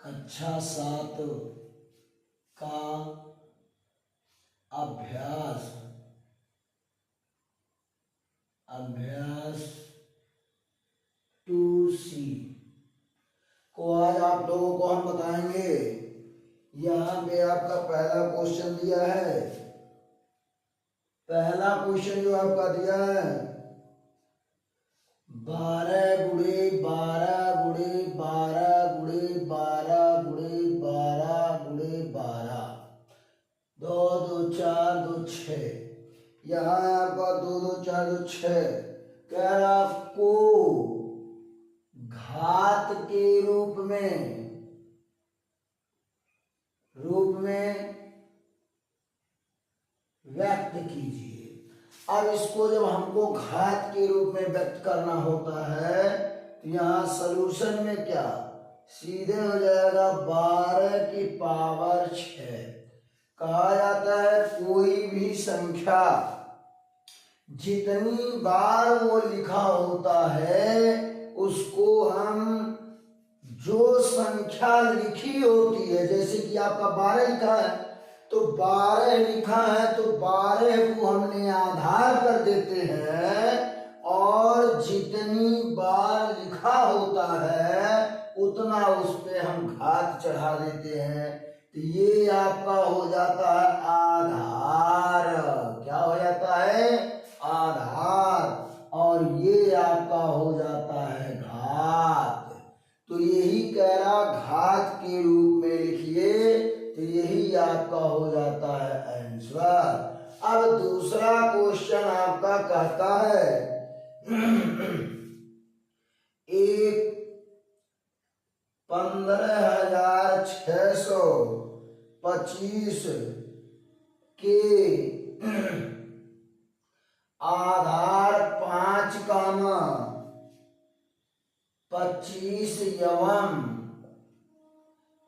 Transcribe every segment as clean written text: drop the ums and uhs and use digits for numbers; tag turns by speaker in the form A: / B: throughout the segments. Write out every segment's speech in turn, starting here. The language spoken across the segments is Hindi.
A: कक्षा 7 का अभ्यास 2C को आज आप लोगों को हम बताएंगे। यहाँ पे आपका पहला क्वेश्चन दिया है। पहला क्वेश्चन जो आपका दिया है 12 गुणे 12 गुणे 12 गुणे 12 गुणे 12 गुणे 12 2 2 4 2 6। यहाँ आपका 2 2 4 2 6 कह रहा आपको घात के रूप में व्यक्त कीजिए। अब इसको जब हमको घात के रूप में व्यक्त करना होता है तो यहाँ सॉल्यूशन में क्या सीधे हो जाएगा 12 की पावर 6। कहा जाता है कोई भी संख्या जितनी बार वो लिखा होता है उसको हम जो संख्या लिखी होती है, जैसे कि आपका 12 लिखा है तो 12 लिखा है तो 12 को हमने आधार कर देते हैं और जितनी बार लिखा होता है उतना उस पे हम घात चढ़ा देते हैं। तो ये आपका हो जाता है आधार। क्या हो जाता है? आधार। और ये आपका हो जाता है घात। तो यही कह रहा घात के रूप में लिखिए, तो यही आपका हो जाता है आंसर। अब दूसरा क्वेश्चन आपका कहता है एक 15,625 के आधार 5 कामा 25 एवं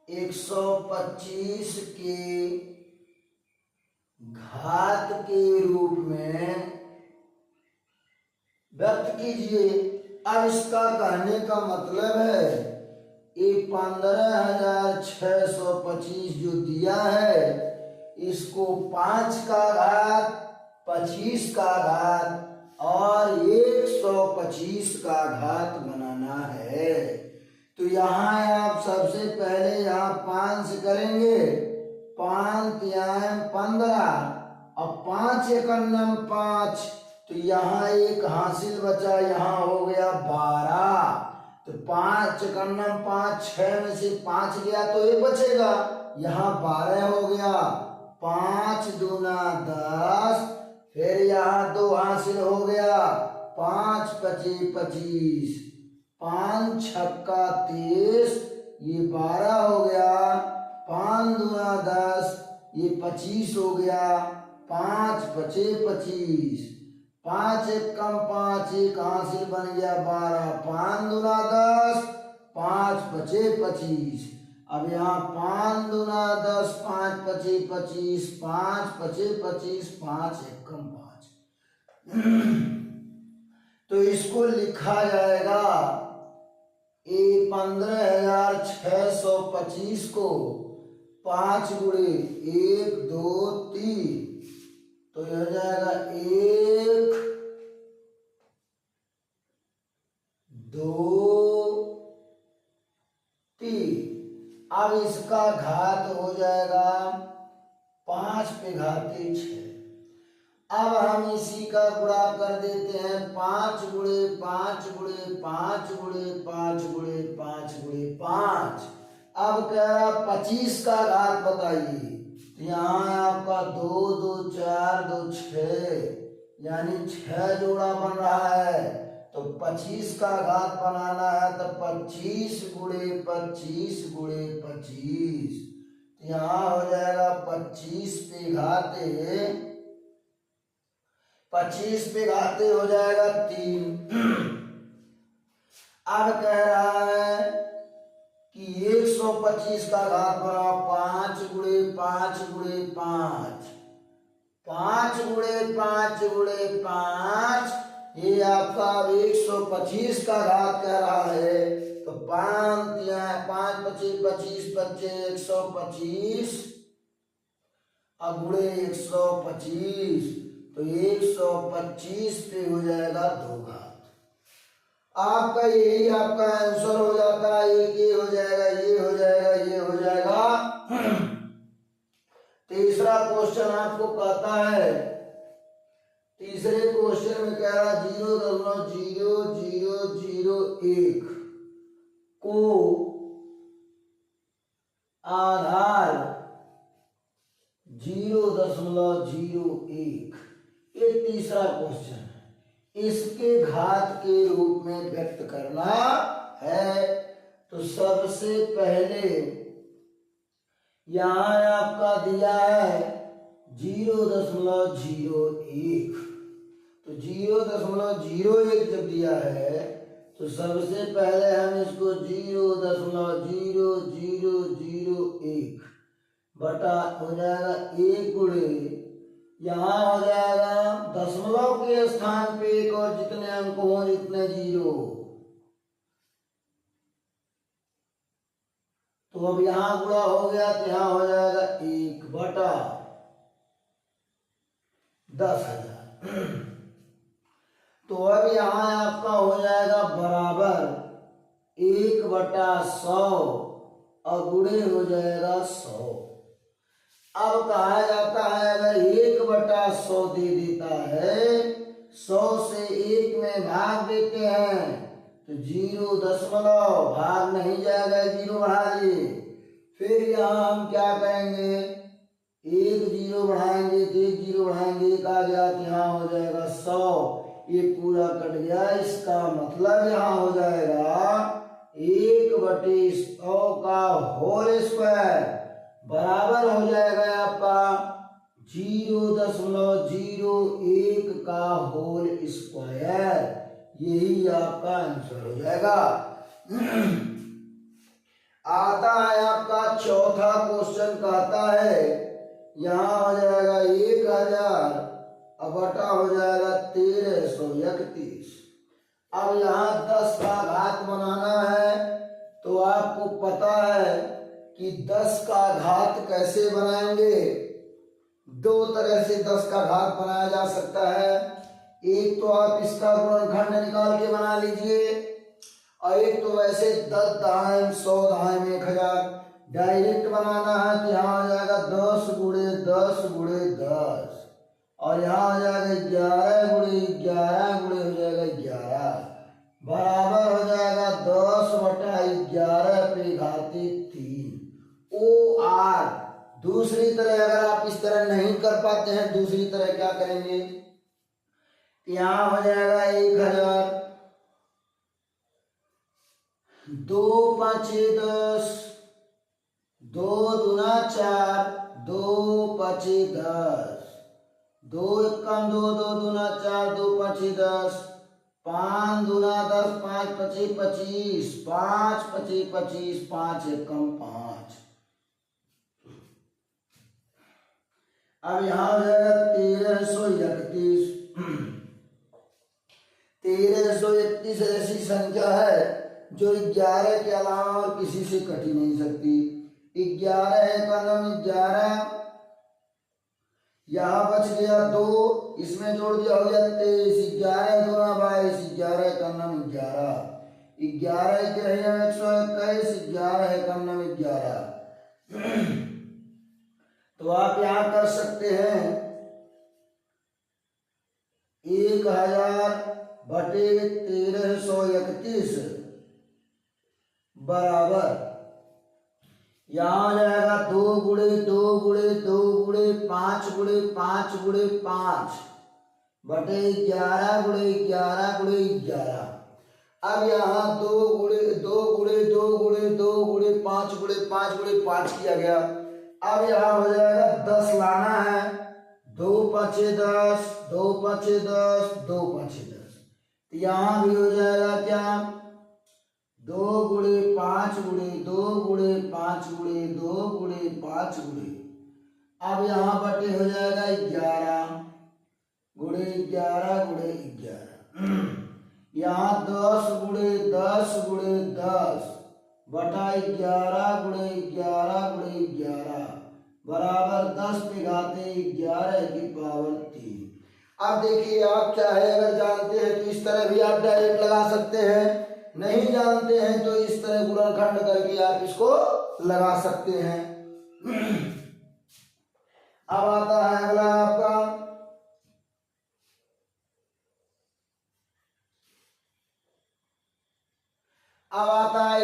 A: 125 के घात के रूप में व्यक्त कीजिए। अब इसका कहने का मतलब है ये 15,625 जो दिया है इसको 5 का घात 25 का घात और 125 का घात बनाना है। तो यहाँ आप सबसे पहले यहाँ 5 से करेंगे। 5 तियाम 15 और 5 एकन्नम 5, तो यहाँ एक हासिल बचा, यहाँ हो गया 12। तो 5 एकन्नम 5, 6 में से 5 गया तो ये बचेगा, यहाँ 12 हो गया। 5 दूना 10, फिर यहाँ 2 हासिल हो गया। 5 पची 25, 5 छक्का 30, ये 12 हो गया। 5 दूना 10, ये 25 हो गया। 5 पचे 25, 5 एक कम 5, एक हासिल बन गया 12। 5 दूना 10, 5 पचे 25। अब यहाँ 5 दूना 10, 5 पचे 25, 5 पचे 25, 5 एक कम 5। तो इसको लिखा जाएगा ये 15,625 को 5 गुणे 1 2 3, तो यह हो जाएगा 1 2 3। अब इसका घात हो जाएगा 5 पे घाते 6। अब हम इसी का गुणा कर देते हैं 5 गुणे 5 गुणे 5 गुणे 5 गुणे 5 गुणे 5। अब कह रहा 25 का घात बताइए। तो यहाँ आपका 2 2 4 2 6 यानी 6 जोड़ा बन रहा है। तो 25 का घात बनाना है तो 25 गुणे 25 गुणे 25। तो यहाँ हो जाएगा 25 पे घाते 25 पे घाते हो जाएगा 3। अब कह रहा है कि 125 का घात बना 5 गुणे 5 गुणे 5, 5 गुणे 5 गुणे 5, ये आपका 125 का घात कह रहा है। तो 5 पच्चीस 125 अब गुणे 125 तो 125 पे हो जाएगा 2 घात। आपका यही आपका आंसर हो जाता है। एक ये हो जाएगा, ये हो जाएगा, ये हो जाएगा। तीसरा क्वेश्चन आपको कहता है, तीसरे क्वेश्चन में कह रहा 0.0001 को आधार 0.01 ये तीसरा क्वेश्चन है। इसके घात के रूप में व्यक्त करना है। तो सबसे पहले यहां आपका दिया है 0.01 तो 0.01 जब दिया है तो सबसे पहले हम इसको 0.0001 बटा हो जाएगा 1 गुणे यहाँ हो जाएगा दशमलव के स्थान पे 1 और जितने अंक हो जितने 0। तो अब यहाँ गुणा हो गया तो यहाँ हो जाएगा 1 बटा 10,000। तो अब यहाँ आपका हो जाएगा बराबर 1 बटा 100 और गुणे हो जाएगा 100। अब कहा जाता है अगर 1 बटा 100 दे देता है, 100 से 1 में भाग देते हैं तो 0 भाग नहीं जाएगा, 0 बढ़ा लिए। फिर यहाँ हम क्या करेंगे, 1 0 बढ़ाएंगे तो 1 0 बढ़ाएंगे, 1 आ गया तो यहाँ हो जाएगा 100। ये पूरा कट गया। इसका मतलब यहाँ हो जाएगा 1/100 का होल स्क्वायर बराबर हो जाएगा आपका 0.01 का होल स्क्वायर। यही आपका आंसर हो जाएगा। आता है आपका चौथा क्वेश्चन, कहता है यहाँ हो जाएगा 1000 अब बटा हो जाएगा 1331। अब यहाँ 10 का घात बनाना है। तो आपको पता है कि 10 का घात कैसे बनाएंगे। 2 तरह से 10 का घात बनाया जा सकता है। एक तो आप इसका गुणनखंड निकाल के बना लीजिए, और एक तो वैसे 10 दहाई 100 दहाई में 1000 डायरेक्ट बनाना है। तो यहाँ हो जाएगा 10 गुणे 10 गुणे 10 और यहाँ हो जाएगा 11 गुणे 11 गुणे हो जाएगा 11 बराबर हो जाएगा 10/11 पे घाती 3 OR। दूसरी तरह अगर आप इस तरह नहीं कर पाते हैं, दूसरी तरह क्या करेंगे, यहाँ हो जाएगा 1000 2 5 10 2 दूना 4 2 5 10 2 1 2 2 दूना 4 2 5 10 5 दूना 10 5 5 25 5 5 25 5 1 5। अब यहाँ हो जाएगा 1331। 1331 ऐसी संख्या है जो 11 के अलावा और किसी से कट ही नहीं सकती। 11 है का नाम 11, यहाँ बच गया 2, इसमें जोड़ दिया हो गया 23, 11 दूना 22, 11 का नाम 11, 11 के रहे 121, 11 का नाम 11। तो आप यहाँ कर सकते हैं 1000 बटे 1331 बराबर यहाँ आ जाएगा 2 गुणे 2 गुणे 2 गुणे 5 गुणे 5 गुणे 5 बटे 11 गुणे 11 गुणे 11। अब यहाँ 2 गुणे 2 गुणे 2 गुणे 2 गुणे 5 गुणे 5 गुणे 5 किया गया। अब यहाँ हो जाएगा 10 लाना है, 2 5 10 2 5 10 2 5 10। यहाँ भी हो जाएगा क्या 2 गुणे 5 गुणे 2 गुणे 5 गुणे 2 गुणे 5 गुणे। अब यहाँ बटे हो जाएगा 11 गुणे 11 गुणे 11। यहाँ 10 गुणे 10 गुणे 10 बटा 11 गुणे 11 गुणे 11 बराबर 10 पे घाते 11 की पावर 3। अब देखिए आप चाहे अगर जानते हैं तो इस तरह भी आप डायरेक्ट लगा सकते हैं, नहीं जानते हैं तो इस तरह गुणनखंड करके आप इसको लगा सकते हैं। अब आता है अगला आपका अब आता है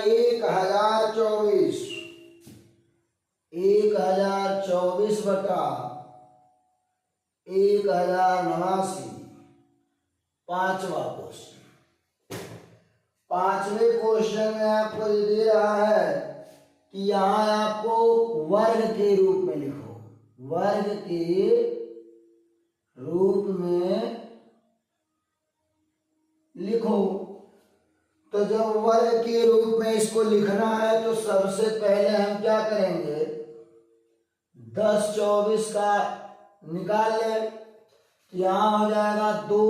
A: 1024 बटा 1089। पांचवा क्वेश्चन। पांचवें क्वेश्चन में आपको ये दे रहा है कि यहां आपको वर्ग के रूप में लिखो, वर्ग के रूप में लिखो। तो जब वर्ग के रूप में इसको लिखना है तो सबसे पहले हम क्या करेंगे, 10 24 का निकाल लें। यहाँ हो जाएगा 2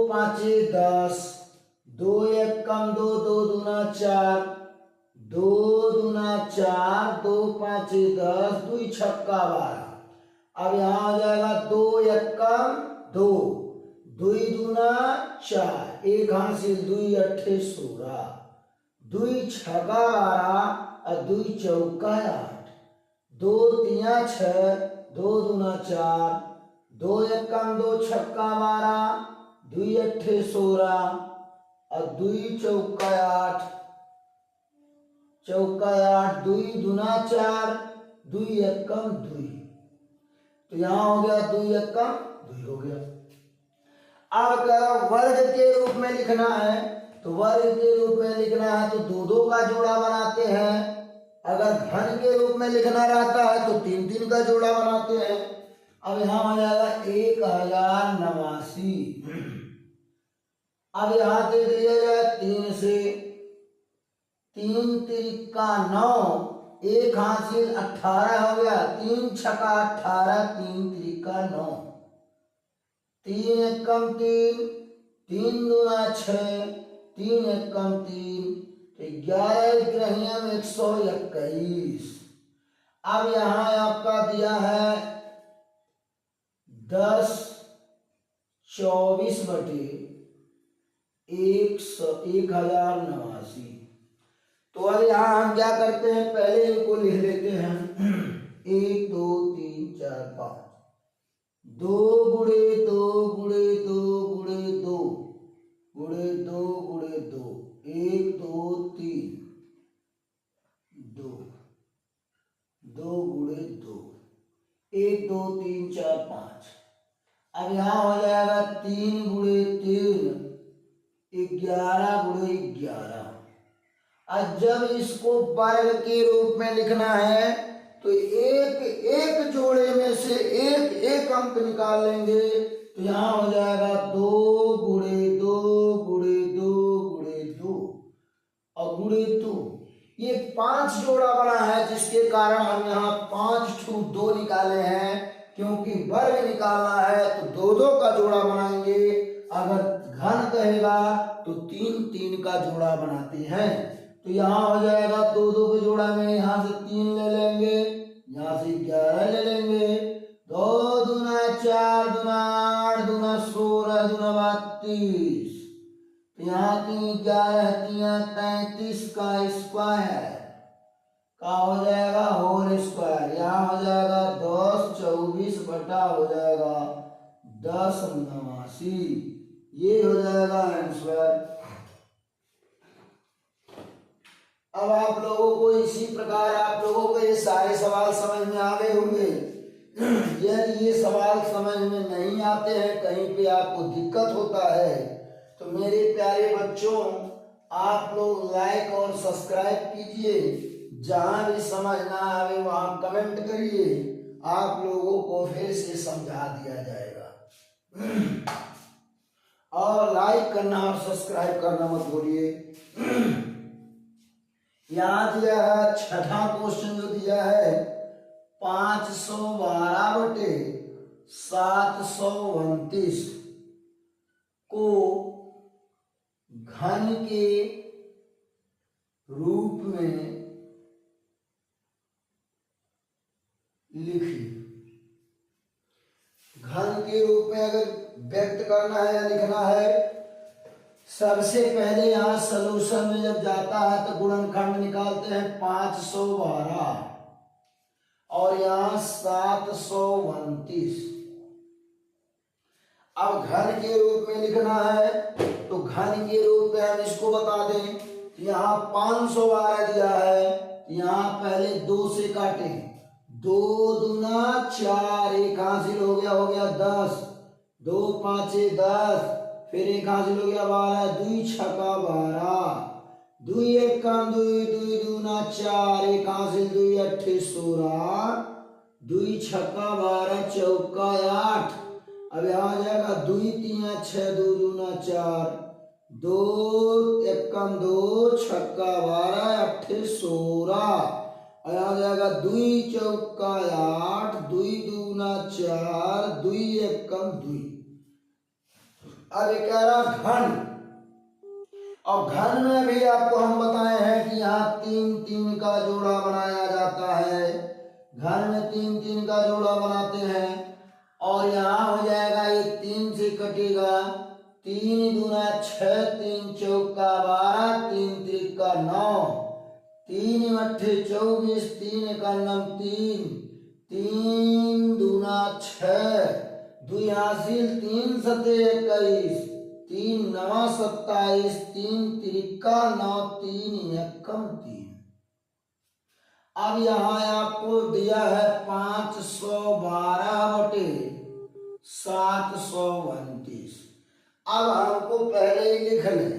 A: 5 10, 2 1 कम 2, 2 दूना 4, 2 दूना 4, 2 5 10, 2 छक्का 12। अब यहाँ हो जाएगा 2 1 कम 2, 2 दूना 4, 1 हासिल 2 8 16, 2 छक्का 12 और 2 चौका 8, 2 3 6, 2 दूना 4, 2 1 कम 2 छक्का 12, 2 8 16 और 2 चौका 8, चौका 8, 2 दूना 4, 2 1 कम 2। तो यहाँ हो गया 2 1 कम 2 हो गया। अब अगर वर्ग के रूप में लिखना है तो वर्ग के रूप में लिखना है तो 2 2 का जोड़ा बनाते हैं। अगर घन के रूप में लिखना रहता है तो 3 3 का जोड़ा बनाते हैं। अब यहाँ हो जाएगा 1089। अब यहाँ देख लिया जाए 3 से, 3 तिरिका 9, 1 हासिल 18 हो गया, 3 छक्का 18, 3 तिरिका 9, 3 1 कम 3, 3 दूना 6, 3 1 कम 3, 11 ग्रहियम 121। अब यहाँ आपका दिया है 10 24 बटे 1089। तो अब यहाँ हम क्या करते हैं, पहले इनको लिख लेते हैं 1 2 3 4 5, 2 गुणे 2 गुणे 2 गुणे 2 गुणे 2 गुणे 2, 1 2 3 2, 2 गुणे 2, 1 2 3 4 5। अब यहाँ हो जाएगा 3 गुणे 3, 11 गुणे 11। और जब इसको वर्ग के रूप में लिखना है तो एक एक जोड़े में से एक एक अंक निकाल लेंगे। तो यहाँ हो जाएगा 2 गुणे 2 गुणे 2 गुणे 2 और गुणे 2। ये 5 जोड़ा बना है, जिसके कारण हम यहाँ 5 ठू 2 निकाले हैं, क्योंकि वर्ग निकालना है तो 2 2 का जोड़ा बनाएंगे। अगर घन कहेगा तो 3 3 का जोड़ा बनाते हैं। तो यहाँ हो जाएगा 2 2 के जोड़ा में यहाँ से 3 ले लेंगे, यहाँ से 11 ले लेंगे, 2 दूना 4 दूना 8 दूना 16 दूना 32। यहाँ 3 11 3 33 का स्क्वायर का हो जाएगा होल स्क्वायर। यहाँ हो जाएगा 10 24 बटा हो जाएगा 1089। ये हो जाएगा आंसर। अब आप लोगों को इसी प्रकार आप लोगों को ये सारे सवाल समझ में आ गए होंगे। यदि ये सवाल समझ में नहीं आते हैं, कहीं पे आपको दिक्कत होता है, तो मेरे प्यारे बच्चों आप लोग लाइक और सब्सक्राइब कीजिए। जहां भी समझ ना आवे वहां कमेंट करिए, आप लोगों को फिर से समझा दिया जाएगा। और लाइक करना और सब्सक्राइब करना मत भूलिए। यहाँ दिया है छठा क्वेश्चन जो दिया है 512 बटे 729 को घन के रूप में लिखिए। घन के रूप में अगर व्यक्त करना है या लिखना है, सबसे पहले यहाँ सलूशन में जब जाता है तो गुणनखंड निकालते हैं 512 और यहाँ 729। अब घन के रूप में लिखना है तो घन के रूप में हम इसको बता दें, यहाँ 512 दिया है, यहाँ पहले 2 से काटे, 2 दूना 4, एक हासिल हो गया 10, 2 पाँचे 10, फिर एक हासिल हो गया 12, 2 छक्का 12, 2 एक कम 2, 2 दूना 4, एक हासिल 2 अट्ठे 16, 2 छक्का 12 चौका 8। अब यहाँ आ जाएगा 2 3 6, 2 दूना 4, 2 एक कम 2 छक्का 12 अट्ठे 16, और आ जाएगा 2 चौका 8, 2 दूना 4, 2 एक कम 2। अब ये कह रहा घन, और घन में भी आपको हम बताए हैं कि यहाँ 3 3 का जोड़ा बनाया जाता है। घन में 3 3 का जोड़ा बनाते हैं, और यहाँ हो जाएगा ये 3 से कटेगा, 3 दूना 6, 3 चौका 12, 3 त्रिका 9, 3 अट्ठे 24, 3 एकान्नम 3, 3 दूना 6, 2 हासिल 3 सते 21, 3 नवा 27, 3 त्रिका 9, 3 एकम 3। अब यहाँ आपको दिया है 512 बटे 729। अब हमको पहले ही लिख लें,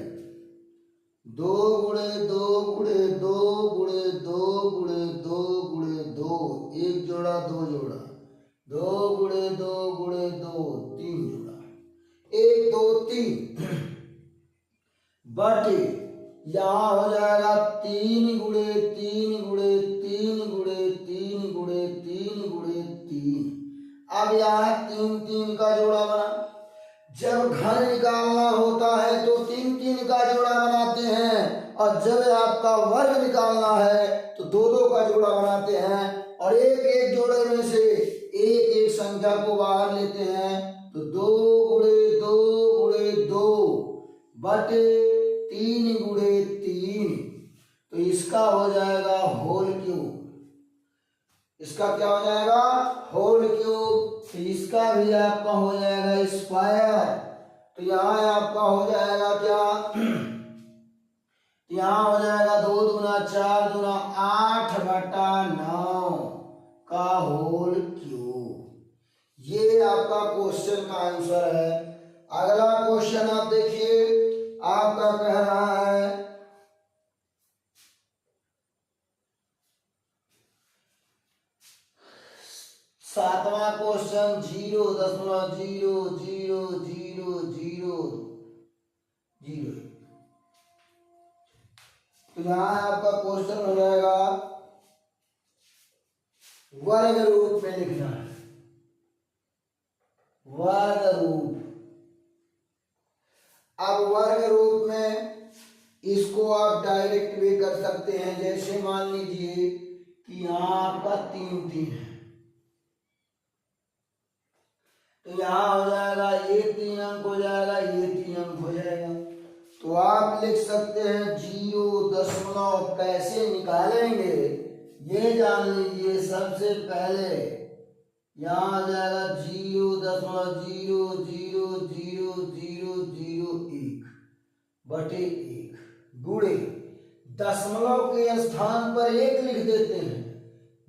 A: 2 गुणे 2 गुणे 2 गुणे 2 गुणे 2 गुणे 2, एक जोड़ा 2 जोड़ा, 2 गुणे 2 गुणे 2 3 जोड़ा, 1 2 3 बटे यहाँ हो जाएगा 3 गुणे 3 गुणे 3 गुणे 3 गुणे 3 गुणे 3। अब यहाँ 3 3 का जोड़ा बना। जब घन निकालना होता है तो 3 3 का जोड़ा बनाते हैं, और जब आपका वर्ग निकालना है तो 2 2 का जोड़ा बनाते हैं, और एक एक जोड़े में से एक एक संख्या को बाहर लेते हैं। तो 2 गुणे 2 गुणे 2 बटे 3 गुणे 3, तो इसका हो जाएगा होल क्यूब। इसका क्या हो जाएगा? Whole cube. तो इसका भी आपका हो जाएगा स्क्वायर। तो यहाँ आपका हो जाएगा क्या? यहाँ हो जाएगा 2 दूना 4 दूना 8 बटा 9 का होल क्यूब। ये आपका क्वेश्चन का आंसर है। अगला क्वेश्चन आप देखिए, आपका कह रहा है सातवां क्वेश्चन 0.000000। तो यहाँ आपका क्वेश्चन हो जाएगा वर्ग रूप में लिखना है, वर्ग रूप। अब वर्ग रूप में इसको आप डायरेक्ट भी कर सकते हैं। जैसे मान लीजिए कि यहाँ आपका 3 3 है, तो यहाँ हो जाएगा ये 3 अंक हो जाएगा, ये 3 अंक हो जाएगा। तो आप लिख सकते हैं 0 कैसे निकालेंगे ये जान लीजिए। सबसे पहले यहाँ आ जाएगा 0.0000001 बटे 1 गुणे दशमलव के स्थान पर 1 लिख देते हैं।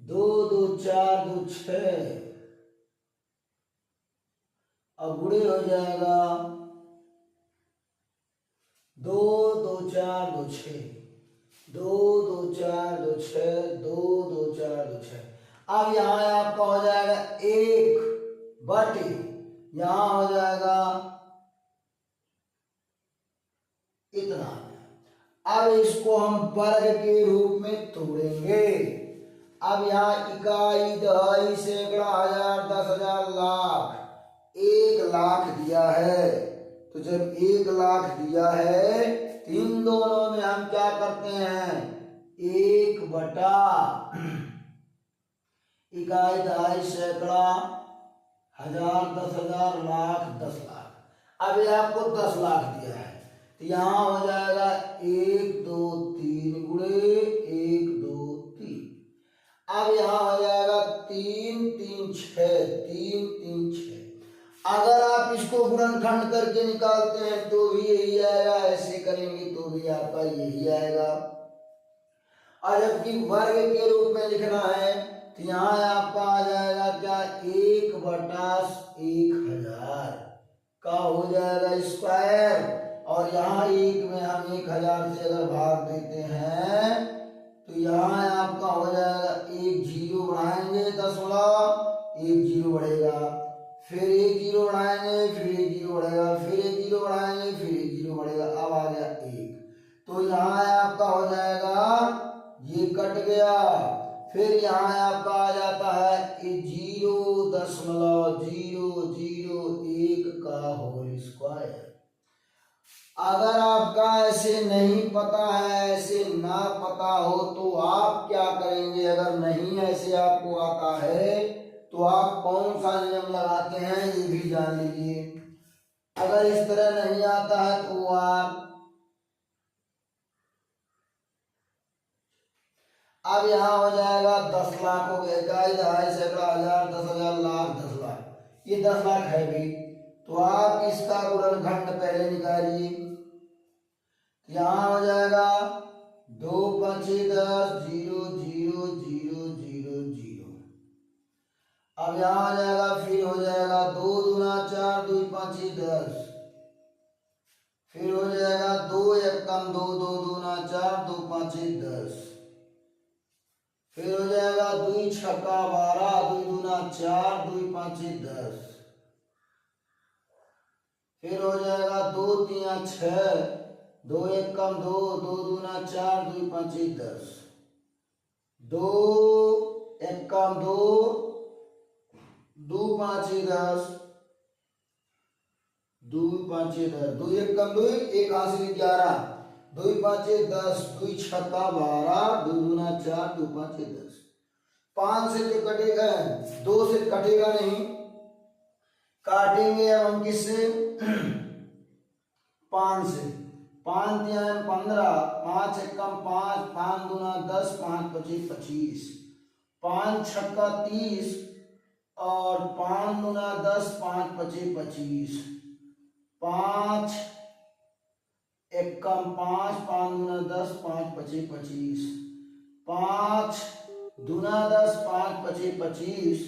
A: 2 2 4 2 6, अब गुणे हो जाएगा 2 2 4 2 6, 2 2 4 2 6, 2 2 4 2 6। अब यहाँ आपका हो जाएगा 1 बटे, यहाँ हो जाएगा इतना। अब इसको हम वर्ग के रूप में तोड़ेंगे। अब यहाँ इकाई, दहाई, सैकड़ा, हजार, 10,000, लाख, 1 लाख दिया है। तो जब 1,00,000 दिया है तो इन दोनों में हम क्या करते हैं, 1/, इकाई, दहाई, सैकड़ा, हजार, 10,000, लाख, 10,00,000। अब ये आपको 10,00,000 दिया है तो यहाँ हो जाएगा 1 2 3 गुणे 1 2 3। अब यहाँ हो जाएगा 3 3 6, 3 3 6। अगर आप इसको गुणनखंड करके निकालते हैं तो भी यही आएगा, ऐसे करेंगे तो भी आपका यही आएगा। और जबकि वर्ग के रूप में लिखना है तो यहाँ आपका आ जाएगा क्या, 1/1000 का हो जाएगा स्क्वायर। और यहाँ 1 में हम 1000 से अगर भाग देते हैं तो यहाँ आपका हो जाएगा, 1 0 बढ़ाएंगे 10,000, 1 0 बढ़ेगा, फिर 1 0 बढ़ाएंगे, फिर 1 0 बढ़ेगा, फिर 1 0 बढ़ाएंगे, फिर 1 0 बढ़ेगा, अब आ गया 1। तो यहाँ आपका हो जाएगा, ये कट गया, फिर यहाँ आपका आ जाता है 0.001 का होल स्क्वायर। अगर आपका ऐसे नहीं पता है, ऐसे ना पता हो तो आप क्या करेंगे, अगर नहीं ऐसे आपको आता है तो आप कौन सा नियम लगाते हैं ये भी जान लीजिए। अगर इस तरह नहीं आता है तो आप, अब यहाँ हो जाएगा 10,00,000 हो गया, इकाई, दहाई, सैकड़ा, हजार, 10,000, लाख, 10,00,000। ये 10,00,000 है भी, तो आप इसका गुणनखंड पहले निकालिए। यहाँ हो जाएगा 2 5 10 0 0 0 0 0। अब यहाँ हो जाएगा, फिर हो जाएगा 2 दूना 4, 2 5 10, फिर हो जाएगा 2 1 कम 2, 2 दूना 4, 2 5 10, फिर हो जाएगा 2 छक्का 12, 2 दूना 4, 2 5 10, फिर हो जाएगा 2 3 6, 2 1 कम 2, 2 दूना 4, 2 5 10, 2 1 कम 2, 2 5 10, 2 5 10, 2 1 कम 2, 1 हासिल 11, 2 5 10, 2 छक्का 12, 2 दूना 4, 2 5 10। 5 से तो कटेगा, 2 से कटेगा नहीं, काटेंगे अब हम किससे, 5 से। 5 3 15, 5 1 5, 5 दूना 10, 5 25 25, 5 छक्का 30 और 5 दूना 10, 5 25 25, 5 1 5, 5 दूना 10, 5 25 25, 5 दूना 10, 5 25 25।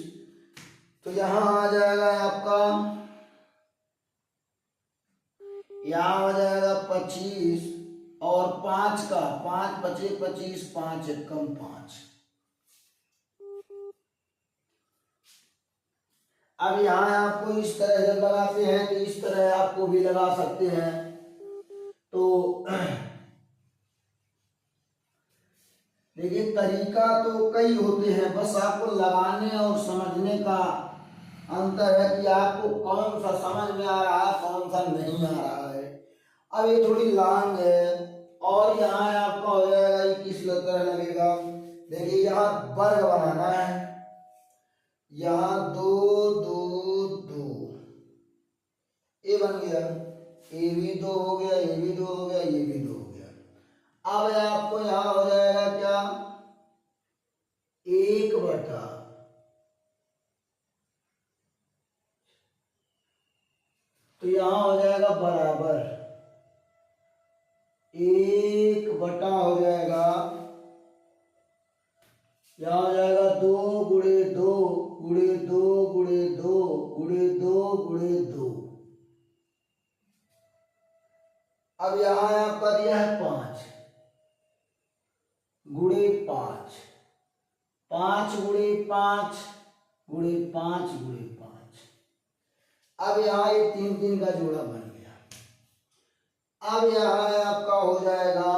A: तो यहाँ आ जाएगा आपका, यहाँ हो जाएगा 25 और 5 का 5 25 25, 5 1 5। अब यहाँ आपको इस तरह जब लगाते हैं तो इस तरह आपको भी लगा सकते हैं। तो लेकिन तरीका तो कई होते हैं, बस आपको लगाने और समझने का अंतर है कि आपको कौन सा समझ में आ रहा है, कौन सा नहीं आ रहा है। अब ये थोड़ी लॉन्ग है और यहाँ आपका हो जाएगा, ये किस तरह लगेगा, देखिए यहाँ वर्ग बनाना है, यहाँ 2 2 2, ये बन गया, ये भी 2 हो गया, ये भी 2 हो गया, ये भी 2 हो गया। अब आपको यहाँ हो जाएगा क्या, 1/, तो यहाँ हो जाएगा बराबर 1/, हो जाएगा, यहाँ हो जाएगा 2 गुणे 2 गुणे 2 गुणे 2 गुणे 2 गुणे 2। अब यहाँ आपका दिया है 5 गुणे 5, 5 गुणे 5 गुणे 5 गुणे 5। अब यहाँ ये 3 3 का जोड़ा बन गया। अब यहाँ आपका हो जाएगा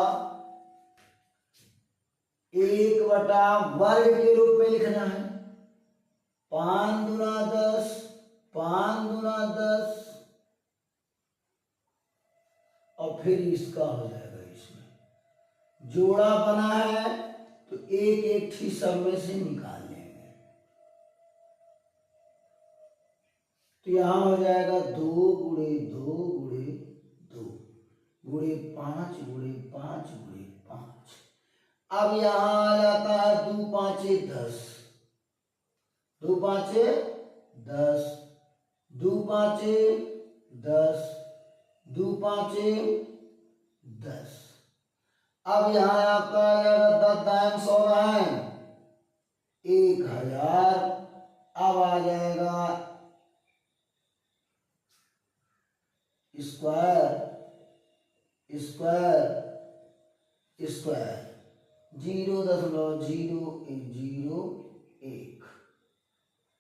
A: 1/, वर्ग के रूप में लिखना है, 5 दूना 10, 5 दूना 10, और फिर इसका हो जाएगा। इसमें जोड़ा बना है तो एक एक ही सब में से निकाल लेंगे। तो यहां हो जाएगा 2 गुणे 2 गुणे 2 गुणे 5 गुणे 5 गुणे 5। अब यहां आ जाता है 2 5 10, 2 5 10, 2 5 10, 2 5 10। अब यहां आपका आ जाएगा 10 दाएं 100 दाएं 1000। अब आ जाएगा स्क्वायर स्क्वायर स्क्वायर 0.0101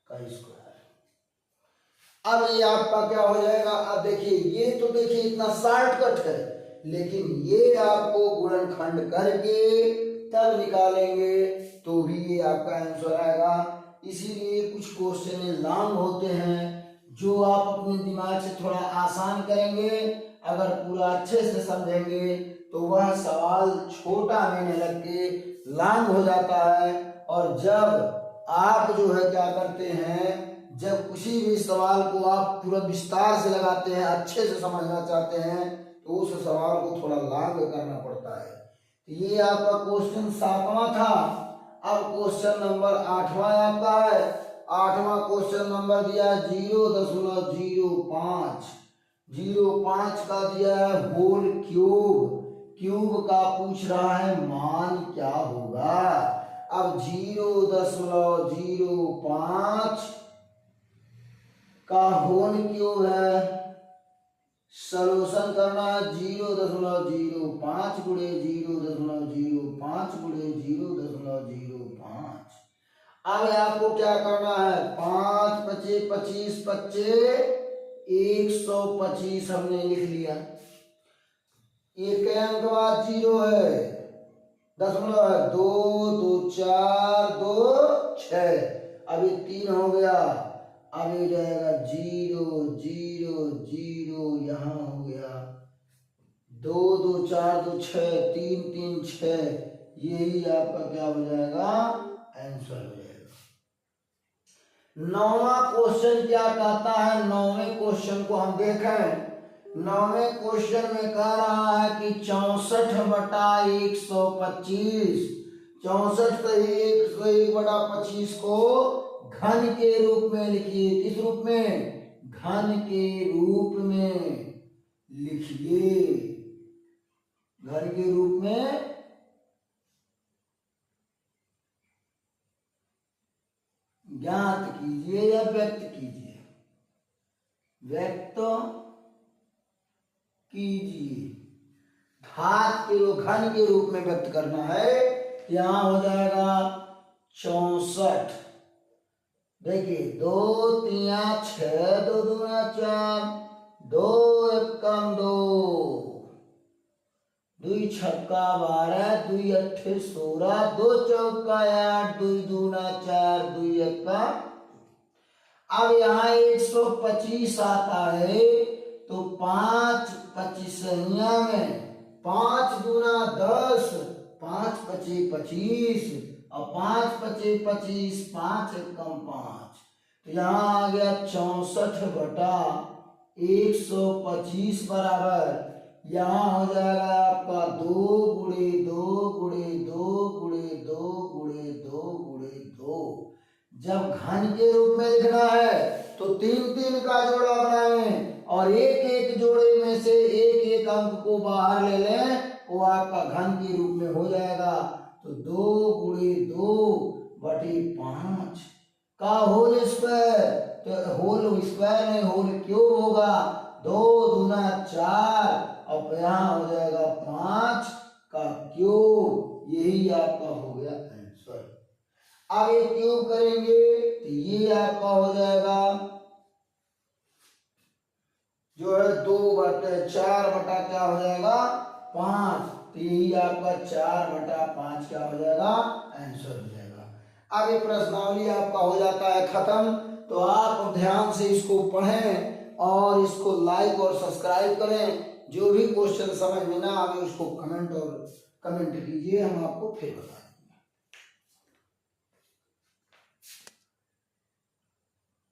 A: का स्क्वायर। अब ये आपका क्या हो जाएगा? अब देखिए, ये तो देखिए इतना शॉर्टकट है, लेकिन ये आपको गुणनखंड करके तब निकालेंगे तो भी ये आपका आंसर आएगा। इसीलिए कुछ क्वेश्चन लॉन्ग होते हैं जो आप अपने दिमाग से थोड़ा आसान करेंगे, अगर पूरा अच्छे से समझेंगे तो वह सवाल छोटा आने लग के लॉन्ग हो जाता है। और जब आप जो है क्या करते हैं, जब किसी भी सवाल को आप पूरा विस्तार से लगाते हैं, अच्छे से समझना चाहते हैं, तो उस सवाल को थोड़ा लॉन्ग करना पड़ता है। तो ये आपका क्वेश्चन 7वां था। अब क्वेश्चन नंबर 8वां आपका है। 8वां क्वेश्चन नंबर दिया 0.05 0.5 का दिया है होल क्यूब। क्यूब का पूछ रहा है मान क्या होगा। अब 0.05 का होल क्यूब है, सॉल्यूशन करना है 0.05 गुणे 0.05 गुणे 0.05। अब आपको क्या करना है, 5 25 25 25 125 हमने लिख लिया। एक अंक बाद 0 है, दशमलव है, 2 2 4 2 6, अभी 3 हो गया। अब ये जाएगा 0 0 0, यहाँ हो गया 2 2 4 2 6 3 3 6, यही आपका क्या हो जाएगा, आंसर हो जाएगा। 9वां क्वेश्चन क्या कहता है, 9वें क्वेश्चन को हम देखें। 9वें क्वेश्चन में कह रहा है कि 64/125, 64/125 को घन के रूप में लिखिए। किस रूप में? घन के रूप में लिखिए। घन के रूप में ज्ञात कीजिए या व्यक्त कीजिए। व्यक्त कीजिए। घात के घन के रूप में व्यक्त करना है। यहां हो जाएगा 64। देखिए 2 3 6 2 2 4, 2 1 2, 2 छक्का 12, 2 8 16, 2 चौका 8, 2 दूना 4, 2 1। अब यहाँ 125 आता है तो 5 25 में 5 दूना 10, 5 25 25, और 5 25 25, 5 1 5, तो यहाँ आ गया 64/125 बराबर, यहाँ हो जाएगा आपका 2 गुणे 2 गुणे 2 गुणे 2 गुणे 2 गुणे 2। जब घन के रूप में लिखना है तो 3 3 का जोड़ा बनाएं और एक एक जोड़े में से एक एक अंक को बाहर ले लें, वो आपका घन के रूप में हो जाएगा। तो 2 गुणे 2 बटे 5 का होल स्क्वायर, तो होल स्क्वायर नहीं होल क्यूब होगा। 2 दूना 4 और यहाँ हो जाएगा 5 का क्यूब, यही आपका हो गया आंसर। अब ये क्यूब करेंगे तो ये आपका हो जाएगा जो है 2/4 बटा क्या हो जाएगा 5, तो यही आपका 4/5 क्या हो जाएगा आंसर हो जाएगा। अब ये प्रश्नावली आपका हो जाता है खत्म। तो आप ध्यान से इसको पढ़ें और इसको लाइक और सब्सक्राइब करें। जो भी क्वेश्चन समझ में ना आवे उसको कमेंट कीजिए, हम आपको फिर बताएंगे।